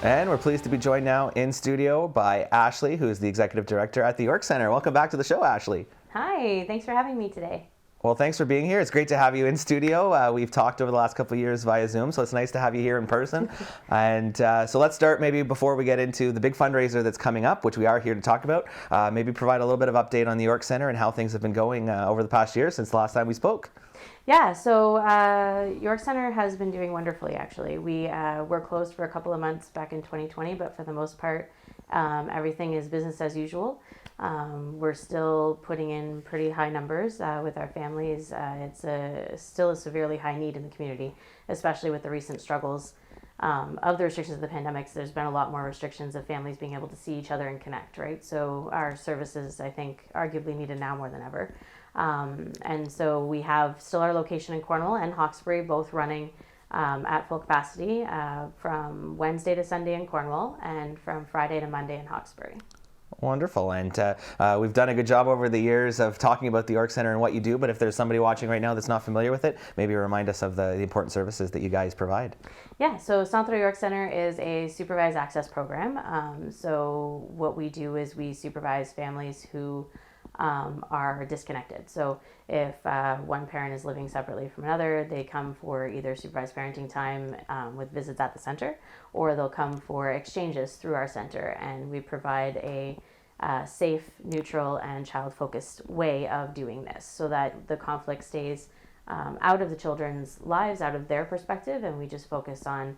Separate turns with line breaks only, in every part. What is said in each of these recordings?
And we're pleased to be joined now in studio by Ashley, who is the Executive Director at the York Centre. Welcome back to the show, Ashley.
Hi, thanks for having me today.
Well, thanks for being here. It's great to have you in studio. We've talked over the last couple of years via Zoom, so it's nice to have you here in person. And so let's start maybe before we get into the big fundraiser that's coming up, which we are here to talk about. Maybe provide a little bit of update on the York Centre and how things have been going over the past year since the last time we spoke.
Yeah, so York Centre has been doing wonderfully, actually. We were closed for a couple of months back in 2020, but for the most part, everything is business as usual. We're still putting in pretty high numbers with our families. It's still a severely high need in the community, especially with the recent struggles of the restrictions of the pandemic. So there's been a lot more restrictions of families being able to see each other and connect, right? So our services, I think, arguably needed now more than ever. And so we have still our location in Cornwall and Hawkesbury, both running at full capacity from Wednesday to Sunday in Cornwall and from Friday to Monday in Hawkesbury.
Wonderful. And we've done a good job over the years of talking about the York Centre and what you do, but if there's somebody watching right now that's not familiar with it, maybe remind us of the important services that you guys provide.
Yeah, so Centre York Centre is a supervised access program. So what we do is we supervise families who are disconnected. So if one parent is living separately from another, they come for either supervised parenting time with visits at the center, or they'll come for exchanges through our center, and we provide a safe, neutral, and child-focused way of doing this so that the conflict stays out of the children's lives, out of their perspective, and we just focus on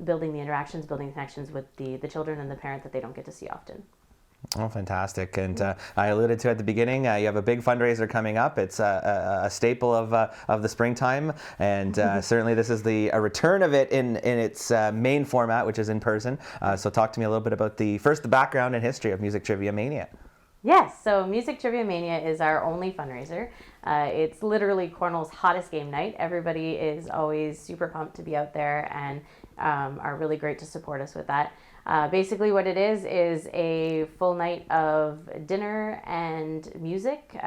building the interactions, building connections with the children and the parent that they don't get to see often.
Oh, fantastic. And I alluded to at the beginning, you have a big fundraiser coming up. It's a staple of the springtime. And certainly this is a return of it in its main format, which is in person. So talk to me a little bit about the background and history of Music Trivia Mania.
Yes, so Music Trivia Mania is our only fundraiser. It's literally Cornwall's hottest game night. Everybody is always super pumped to be out there and are really great to support us with that. Basically what it is a full night of dinner and music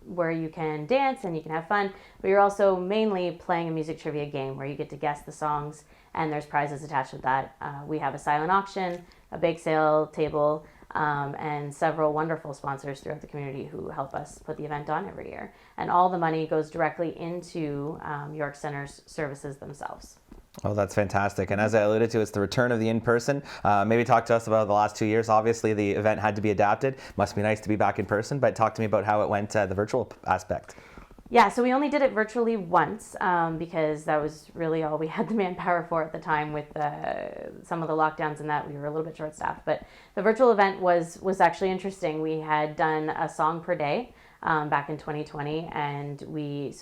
where you can dance and you can have fun, but you're also mainly playing a music trivia game where you get to guess the songs and there's prizes attached with that. We have a silent auction, a bake sale table, and several wonderful sponsors throughout the community who help us put the event on every year. And all the money goes directly into York Centre's services themselves.
Oh, that's fantastic. And as I alluded to, it's the return of the in-person. Maybe talk to us about the last 2 years. Obviously, the event had to be adapted. Must be nice to be back in person, but talk to me about how it went, the virtual aspect.
Yeah, so we only did it virtually once because that was really all we had the manpower for at the time with some of the lockdowns and that we were a little bit short-staffed. But the virtual event was actually interesting. We had done a song per day back in 2020, and we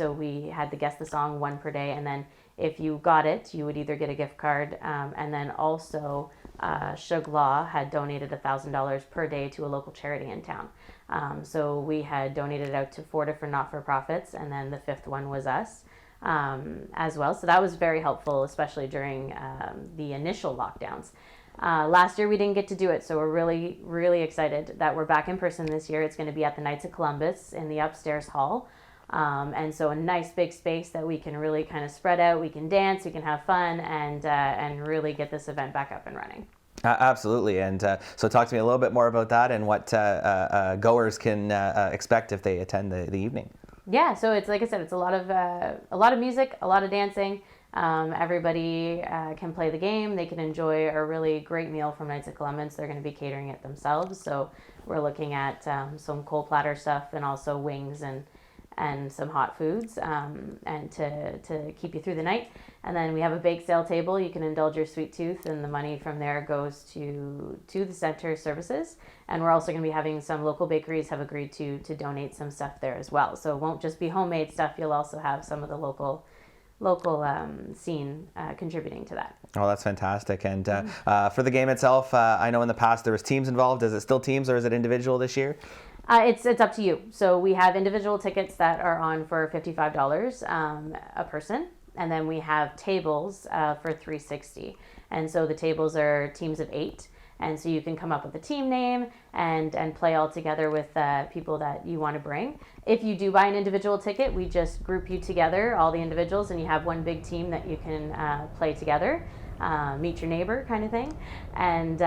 had to guess the song one per day, and then if you got it, you would either get a gift card, and then also Shug Law had donated $1,000 per day to a local charity in town. So we had donated it out to 4 different not-for-profits, and then the 5th one was us as well. So that was very helpful, especially during the initial lockdowns. Last year we didn't get to do it, so we're really, really excited that we're back in person this year. It's going to be at the Knights of Columbus in the upstairs hall. And so a nice big space that we can really kind of spread out. We can dance, we can have fun, and really get this event back up and running.
Absolutely. And so talk to me a little bit more about that and what goers can expect if they attend the evening.
Yeah, so it's like I said, it's a lot of music, a lot of dancing. Everybody can play the game. They can enjoy a really great meal from Knights of Columbus. They're going to be catering it themselves. So we're looking at some cold platter stuff and also wings and some hot foods and to keep you through the night. And then we have a bake sale table. You can indulge your sweet tooth, and the money from there goes to the center services. And we're also going to be having some local bakeries have agreed to donate some stuff there as well. So it won't just be homemade stuff. You'll also have some of the local scene contributing to that.
Oh, that's fantastic. And for the game itself, I know in the past there was teams involved. Is it still teams or is it individual this year?
It's up to you. So we have individual tickets that are on for $55 a person, and then we have tables for $360. And so the tables are teams of 8, and so you can come up with a team name and play all together with people that you want to bring. If you do buy an individual ticket, we just group you together, all the individuals, and you have one big team that you can play together. meet your neighbor kind of thing. And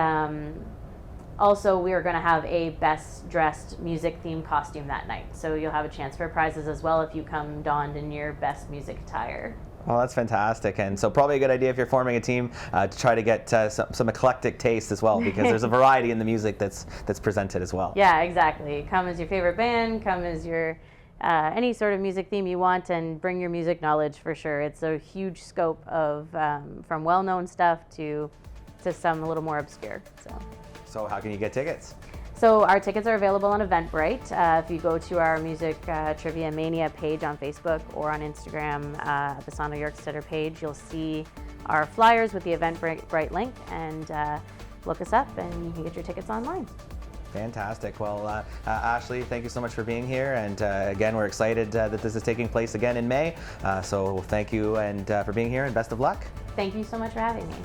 also, we are going to have a best dressed music themed costume that night. So you'll have a chance for prizes as well if you come donned in your best music attire.
Well, that's fantastic, and so probably a good idea if you're forming a team to try to get some eclectic taste as well, because there's a variety in the music that's presented as well.
Yeah, exactly. Come as your favorite band, come as your any sort of music theme you want, and bring your music knowledge for sure. It's a huge scope of from well-known stuff to some a little more obscure.
So how can you get tickets?
So our tickets are available on Eventbrite. If you go to our Music Trivia Mania page on Facebook or on Instagram, the Sound of York Center page, you'll see our flyers with the Eventbrite link, and look us up and you can get your tickets online.
Fantastic. Well, Ashley, thank you so much for being here. And again, we're excited that this is taking place again in May. So thank you and for being here, and best of luck.
Thank you so much for having me.